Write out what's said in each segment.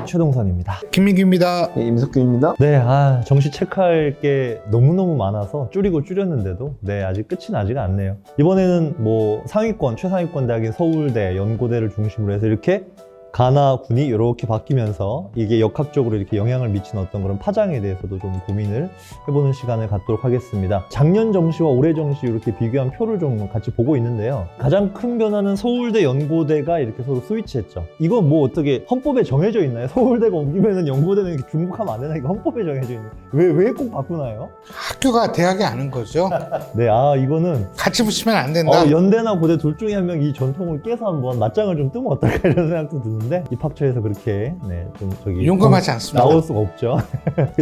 최동선입니다. 김민규입니다. 네, 임석규입니다. 네, 정시 체크할 게 너무너무 많아서 줄이고 줄였는데도 아직 끝이 나지가 않네요. 이번에는 뭐 상위권, 최상위권 대학인 서울대, 연고대를 중심으로 해서 이렇게 가나, 군이 이렇게 바뀌면서 이게 역학적으로 이렇게 영향을 미치는 어떤 그런 파장에 대해서도 좀 고민을 해보는 시간을 갖도록 하겠습니다. 작년 정시와 올해 정시 이렇게 비교한 표를 좀 같이 보고 있는데요. 가장 큰 변화는 서울대, 연고대가 이렇게 서로 스위치했죠. 이거 뭐 어떻게 헌법에 정해져 있나요? 서울대가 옮기면은 연고대는 이렇게 중복하면 안 되나? 이거 헌법에 정해져 있는. 왜 꼭 바꾸나요? 학교가 대학이 아는 거죠. 네, 이거는 같이 붙이면 안 된다. 연대나 고대 둘 중에 한 명 이 전통을 깨서 한번 맞짱을 좀 뜨면 어떨까 이런 생각도 드는데 입학처에서 그렇게 좀 저기 용감하지 않습니다. 나올 수가 없죠.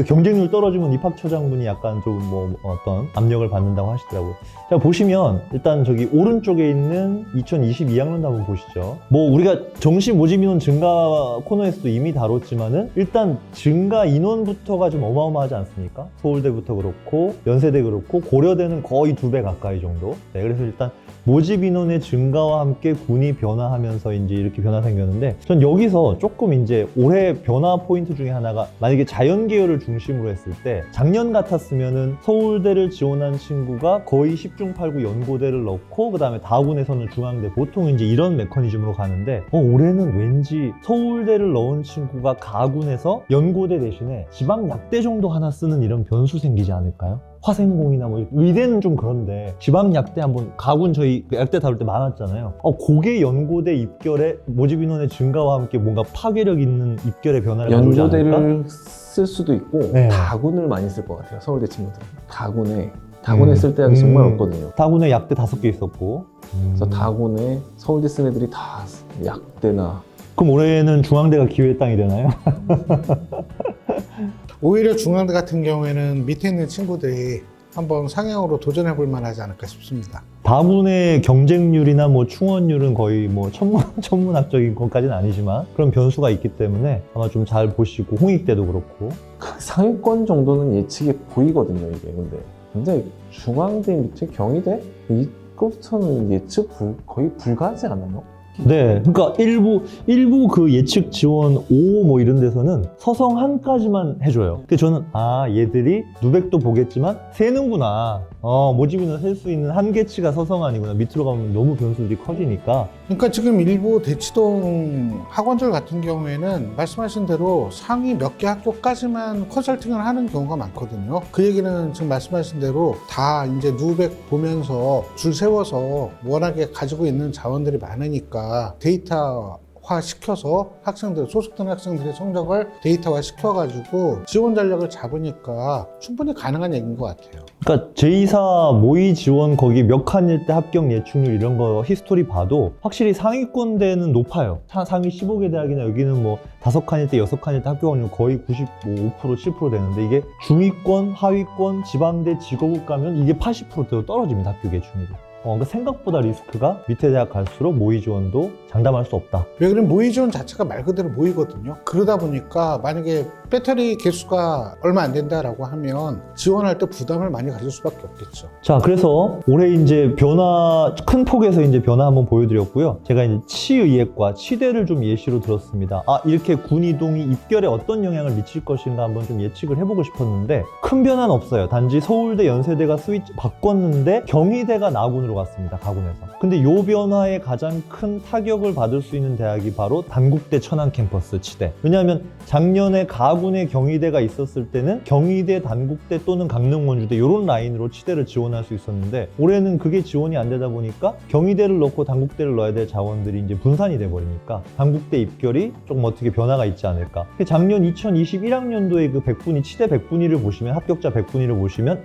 경쟁률 떨어지면 입학처장분이 약간 좀 뭐 어떤 압력을 받는다고 하시더라고요. 자, 보시면 일단 저기 오른쪽에 있는 2022학년도 한번 보시죠. 뭐 우리가 정시 모집 인원 증가 코너에서도 이미 다뤘지만은 일단 증가 인원부터가 좀 어마어마하지 않습니까? 서울대부터 그렇고 연세대 그렇고 고려대는 거의 2배 가까이 정도. 네, 그래서 일단 모집 인원의 증가와 함께 군이 변화하면서 이제 이렇게 변화 생겼는데, 전 여기서 조금 이제 올해 변화 포인트 중에 하나가, 만약에 자연계열을 중심으로 했을 때 작년 같았으면은 서울대를 지원한 친구가 거의 10중 8구 연고대를 넣고 그 다음에 다군에서는 중앙대, 보통 이제 이런 메커니즘으로 가는데 올해는 왠지 서울대를 넣은 친구가 가군에서 연고대 대신에 지방약대 정도 하나 쓰는 이런 변수 생기지 않을까요? 화생공이나 뭐 의대는 좀 그런데 지방약대 한번, 가군 저희 약대 다룰 때 많았잖아요. 그게 연고대 입결의 모집 인원의 증가와 함께 뭔가 파괴력 있는 입결의 변화를 가져오지 않을까? 연고대를 쓸 수도 있고 네. 다군을 많이 쓸 것 같아요. 서울대 친구들은 다군에 쓸 대학이 정말 없거든요. 다군에 약대 5개 있었고 그래서 다군에 서울대 쓴 애들이 다 약대나. 그럼 올해는 중앙대가 기회의 땅이 되나요? 오히려 중앙대 같은 경우에는 밑에 있는 친구들이 한번 상향으로 도전해 볼 만하지 않을까 싶습니다. 다군의 경쟁률이나 뭐 충원률은 거의 뭐 천문학적인 것까지는 아니지만 그런 변수가 있기 때문에 아마 좀 잘 보시고, 홍익대도 그렇고. 그 상위권 정도는 예측이 보이거든요, 이게. 근데 중앙대 밑에 경희대? 이거부터는 예측 거의 불가하지 않아요? 네, 그러니까 일부 그 예측 지원 5 뭐 이런 데서는 서성 한까지만 해줘요. 근데 저는 얘들이 누백도 보겠지만 세는구나. 모집 인원 셀 수 있는 한계치가 서성 아니구나. 밑으로 가면 너무 변수들이 커지니까. 그러니까 지금 일부 대치동 학원들 같은 경우에는 말씀하신 대로 상위 몇 개 학교까지만 컨설팅을 하는 경우가 많거든요. 그 얘기는 지금 말씀하신 대로 다 이제 누백 보면서 줄 세워서 워낙에 가지고 있는 자원들이 많으니까 데이터화 시켜서 소속된 학생들의 성적을 데이터화 시켜가지고 지원 전략을 잡으니까 충분히 가능한 얘기인 것 같아요. 그러니까 제2사 모의 지원 거기 몇 칸일 때 합격 예측률 이런 거 히스토리 봐도 확실히 상위권대는 높아요. 상위 15개 대학이나 여기는 뭐 5칸일 때 6칸일 때 합격 확률 거의 95%, 7% 되는데, 이게 중위권, 하위권, 지방대, 직업국 가면 이게 80%대로 떨어집니다. 합격 예측률이. 그러니까 생각보다 리스크가 밑에 대학 갈수록 모의 지원도 장담할 수 없다. 왜 그러면 모의 지원 자체가 말 그대로 모이거든요. 그러다 보니까 만약에 배터리 개수가 얼마 안 된다라고 하면 지원할 때 부담을 많이 가질 수밖에 없겠죠. 자, 그래서 올해 이제 큰 폭에서 이제 변화 한번 보여드렸고요. 제가 이제 치의학과, 치대를 좀 예시로 들었습니다. 이렇게 군 이동이 입결에 어떤 영향을 미칠 것인가 한번 좀 예측을 해보고 싶었는데, 큰 변화는 없어요. 단지 서울대, 연세대가 스위치 바꿨는데 경희대가 나군으로 갔습니다. 가군에서. 근데 요 변화에 가장 큰 타격을 받을 수 있는 대학이 바로 단국대 천안 캠퍼스 치대. 왜냐하면 작년에 가군에 경희대가 있었을 때는 경희대, 단국대 또는 강릉, 원주대 이런 라인으로 치대를 지원할 수 있었는데, 올해는 그게 지원이 안 되다 보니까 경희대를 넣고 단국대를 넣어야 될 자원들이 이제 분산이 돼 버리니까 단국대 입결이 조금 어떻게 변화가 있지 않을까. 작년 2021학년도에 그 100분위, 치대 100분위를 보시면, 합격자 100분위를 보시면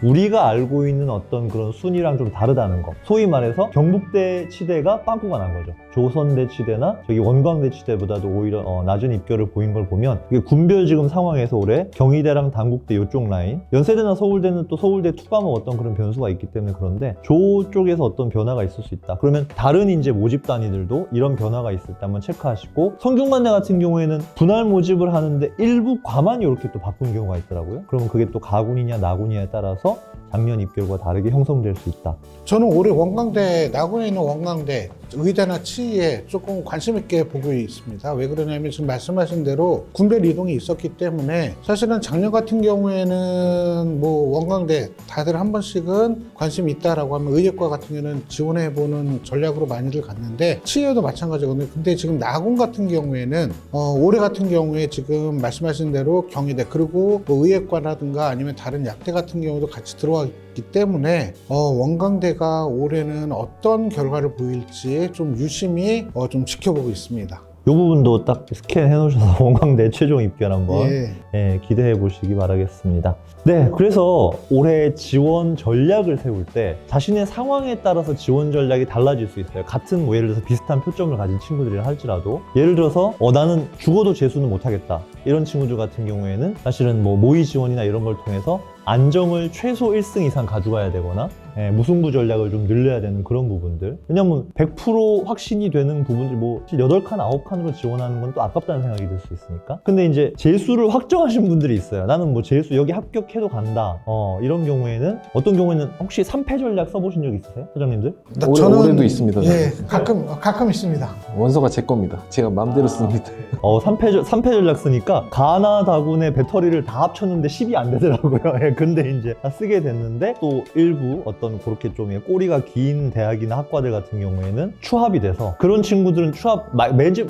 우리가 알고 있는 어떤 그런 순위랑 좀 다르다는 거. 소위 말해서 경북대 치대가 빵꾸가 난 거죠. 조선대 치대나 저기 원광대 치대보다도 오히려 낮은 입결을 보인 걸 보면, 이게 군별 지금 상황에서 올해 경희대랑 단국대 이쪽 라인, 연세대나 서울대는 또 서울대 투과목 어떤 그런 변수가 있기 때문에 그런데 저쪽에서 어떤 변화가 있을 수 있다. 그러면 다른 이제 모집 단위들도 이런 변화가 있을 때 한번 체크하시고, 성균관대 같은 경우에는 분할 모집을 하는데 일부 과만 이렇게 또 바꾼 경우가 있더라고요. 그러면 그게 또 가군이냐 나군이냐에 따라서 작년 입결과 다르게 형성될 수 있다. 저는 올해 원광대, 나군에 있는 원광대 의대나 치의에 조금 관심 있게 보고 있습니다. 왜 그러냐면 지금 말씀하신 대로 군별 이동이 있었기 때문에 사실은 작년 같은 경우에는 뭐 원광대 다들 한 번씩은 관심이 있다라고 하면 의예과 같은 경우에는 지원해보는 전략으로 많이들 갔는데 치의에도 마찬가지거든요. 근데 지금 나공 같은 경우에는 올해 같은 경우에 지금 말씀하신 대로 경희대 그리고 뭐 의예과라든가 아니면 다른 약대 같은 경우도 같이 들어와 있기 때문에 원광대가 올해는 어떤 결과를 보일지 좀 유심히 좀 지켜보고 있습니다. 이 부분도 딱 스캔 해놓으셔서 원광대 최종 입결 한번 예. 기대해 보시기 바라겠습니다. 네, 그래서 올해 지원 전략을 세울 때 자신의 상황에 따라서 지원 전략이 달라질 수 있어요. 같은 뭐 예를 들어서 비슷한 표점을 가진 친구들이라 할지라도 예를 들어서 나는 죽어도 재수는 못하겠다 이런 친구들 같은 경우에는 사실은 뭐 모의 지원이나 이런 걸 통해서 안정을 최소 1승 이상 가져가야 되거나 무승부 전략을 좀 늘려야 되는 그런 부분들. 왜냐면 100% 확신이 되는 부분들 뭐 8칸, 9칸으로 지원하는 건 또 아깝다는 생각이 들 수 있으니까. 근데 이제 재수를 확정하신 분들이 있어요. 나는 뭐 재수 여기 합격해도 간다. 이런 경우에는 어떤 경우에는 혹시 3패 전략 써보신 적 있으세요? 사장님들? 올해도 있습니다. 예, 가끔 있습니다. 원서가 제 겁니다. 제가 마음대로 씁니다. 3패 전략 쓰니까 가나 다군의 배터리를 다 합쳤는데 10이 안 되더라고요. 근데 이제 다 쓰게 됐는데 또 일부 어떤 그렇게 좀 꼬리가 긴 대학이나 학과들 같은 경우에는 추합이 돼서 그런 친구들은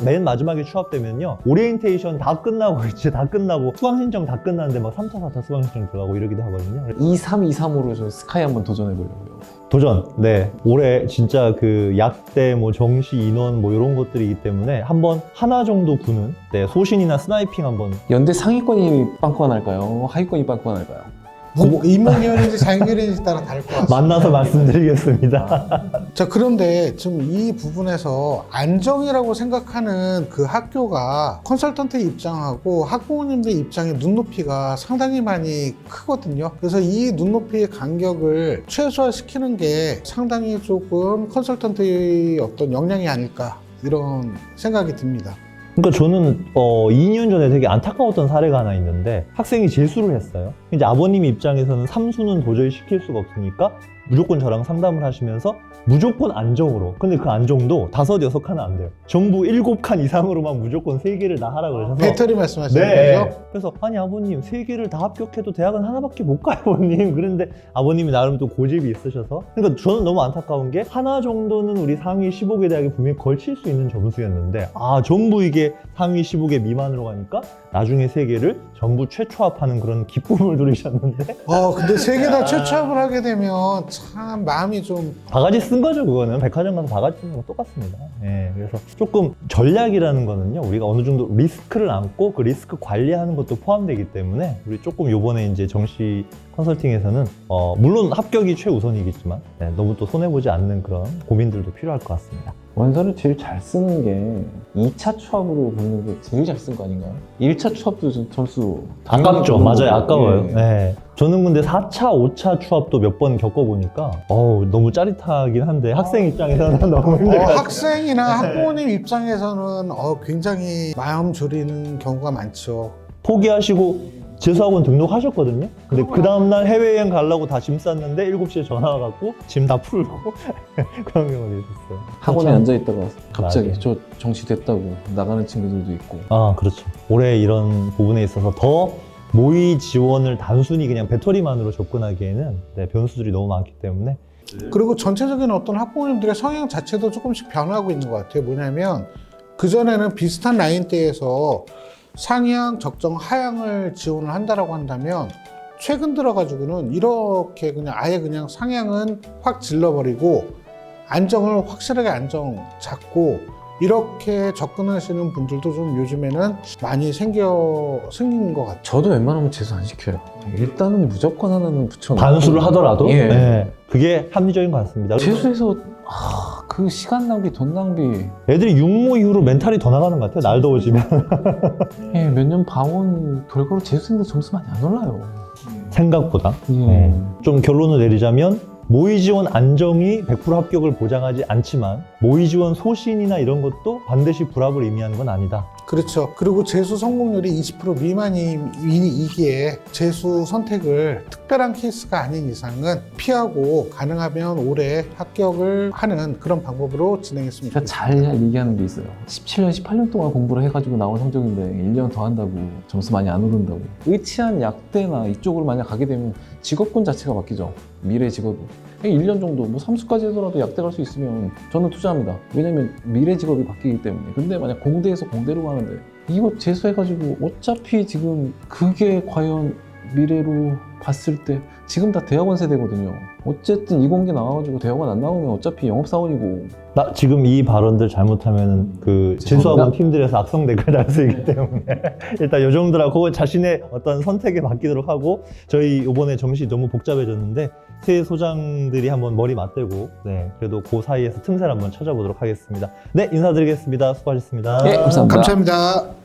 맨 마지막에 추합되면요. 오리엔테이션 다 끝나고 이제 다 끝나고 수강 신청 다 끝났는데 막 3차, 4차 수강 신청 들어가고 이러기도 하거든요. 2323으로 저 스카이 한번 도전해 보려고요. 도전. 네. 올해 진짜 그 약대, 뭐 정시 인원 뭐 이런 것들이기 때문에 한번 하나 정도 구는 소신이나 스나이핑 한번. 연대 상위권이 빵꾸날까요? 하위권이 빵꾸날까요? 인문계열인지 자연계열인지 따라 다를 것 같습니다. 만나서 말씀드리겠습니다. 자, 그런데 지금 이 부분에서 안정이라고 생각하는 그 학교가 컨설턴트 입장하고 학부모님들 입장의 눈높이가 상당히 많이 크거든요. 그래서 이 눈높이의 간격을 최소화시키는 게 상당히 조금 컨설턴트의 어떤 역량이 아닐까 이런 생각이 듭니다. 그러니까 저는 2년 전에 되게 안타까웠던 사례가 하나 있는데 학생이 재수를 했어요. 이제 아버님 입장에서는 삼수는 도저히 시킬 수가 없으니까 무조건 저랑 상담을 하시면서 무조건 안정으로. 근데 그 안정도 5, 6칸은 안 돼요. 전부 7칸 이상으로만 무조건 3개를 다 하라고 그러셔서. 배터리 말씀하시는 네. 거죠? 그래서 아니 아버님 3개를 다 합격해도 대학은 하나밖에 못 가요 아버님. 그런데 아버님이 나름 또 고집이 있으셔서. 그러니까 저는 너무 안타까운 게 하나 정도는 우리 상위 15개 대학에 분명히 걸칠 수 있는 점수였는데 전부 이게 상위 15개 미만으로 가니까 나중에 3개를 전부 최초합하는 그런 기쁨을 누리셨는데 근데 3개 다 최초합을 하게 되면 참 마음이 좀 바가지 쓴 거죠. 그거는 백화점 가서 바가지 쓰는 거 똑같습니다. 그래서 조금 전략이라는 거는요 우리가 어느 정도 리스크를 안고 그 리스크 관리하는 것도 포함되기 때문에 우리 조금 요번에 이제 정시 컨설팅에서는 물론 합격이 최우선이겠지만 너무 또 손해보지 않는 그런 고민들도 필요할 것 같습니다. 원서를 제일 잘 쓰는 게 2차 추합으로 붙는 게 제일 잘 쓴 거 아닌가요? 1차 추합도 좀 점수 아깝죠. 맞아요. 아까워요. 예. 저는 근데 4차, 5차 추합도 몇 번 겪어보니까 너무 짜릿하긴 한데 학생 입장에서는 너무 힘들 것 같아요. 학생이나 학부모님 입장에서는 굉장히 마음 졸이는 경우가 많죠. 포기하시고 재수학원 등록하셨거든요. 근데 그 다음날 해외여행 가려고 다 짐 쌌는데 7시에 전화 와갖고 짐 다 풀고 그런 경우도 있었어요. 학원에 참. 앉아있다가 갑자기 맞아요. 저 정시 됐다고 나가는 친구들도 있고. 그렇죠. 올해 이런 부분에 있어서 더 모의 지원을 단순히 그냥 배터리만으로 접근하기에는 변수들이 너무 많기 때문에 그리고 전체적인 어떤 학부모님들의 성향 자체도 조금씩 변화하고 있는 것 같아요. 뭐냐면 그전에는 비슷한 라인대에서 상향, 적정, 하향을 지원을 한다라고 한다면 최근 들어가지고는 이렇게 아예 그냥 상향은 확 질러버리고 안정을 확실하게 안정 잡고 이렇게 접근하시는 분들도 좀 요즘에는 많이 생긴 것 같아요. 저도 웬만하면 재수 안 시켜요. 일단은 무조건 하나는 붙여놓고 반수를 하더라도 예. 그게 합리적인 것 같습니다. 재수에서 그 시간 낭비, 돈 낭비. 애들이 육모 이후로 멘탈이 더 나가는 것 같아요. 날 더워지면. 몇 년 방원 결과로 재수생들 점수 많이 안 올라요. 생각보다. 좀 결론을 내리자면 모의 지원 안정이 100% 합격을 보장하지 않지만 모의 지원 소신이나 이런 것도 반드시 불합을 의미하는 건 아니다. 그렇죠. 그리고 재수 성공률이 20% 미만이기에 재수 선택을 특별한 케이스가 아닌 이상은 피하고 가능하면 올해 합격을 하는 그런 방법으로 진행했으면 제가 좋겠습니다. 잘 얘기하는 게 있어요. 17년, 18년 동안 공부를 해가지고 나온 성적인데 1년 더 한다고 점수 많이 안 오른다고. 의치한 약대나 이쪽으로 만약 가게 되면 직업군 자체가 바뀌죠. 미래 직업이. 1년 정도, 뭐 삼수까지 하더라도 약대 갈 수 있으면 저는 투자합니다. 왜냐면 미래 직업이 바뀌기 때문에. 근데 만약 공대에서 공대로 가는데 이거 재수해가지고 어차피 지금 그게 과연 미래로 봤을 때 지금 다 대학원 세대거든요. 어쨌든 이공계 나와가지고 대학원 안 나오면 어차피 영업사원이고. 나 지금 이 발언들 잘못하면 그 재수학원 팀들에서 악성 댓글 달 수 있기 때문에 일단 요 정도라고 자신의 어떤 선택에 맡기도록 하고, 저희 이번에 점심이 너무 복잡해졌는데 새 소장들이 한번 머리 맞대고 네 그래도 그 사이에서 틈새를 한번 찾아보도록 하겠습니다. 네, 인사드리겠습니다. 수고하셨습니다. 네, 감사합니다. 감사합니다.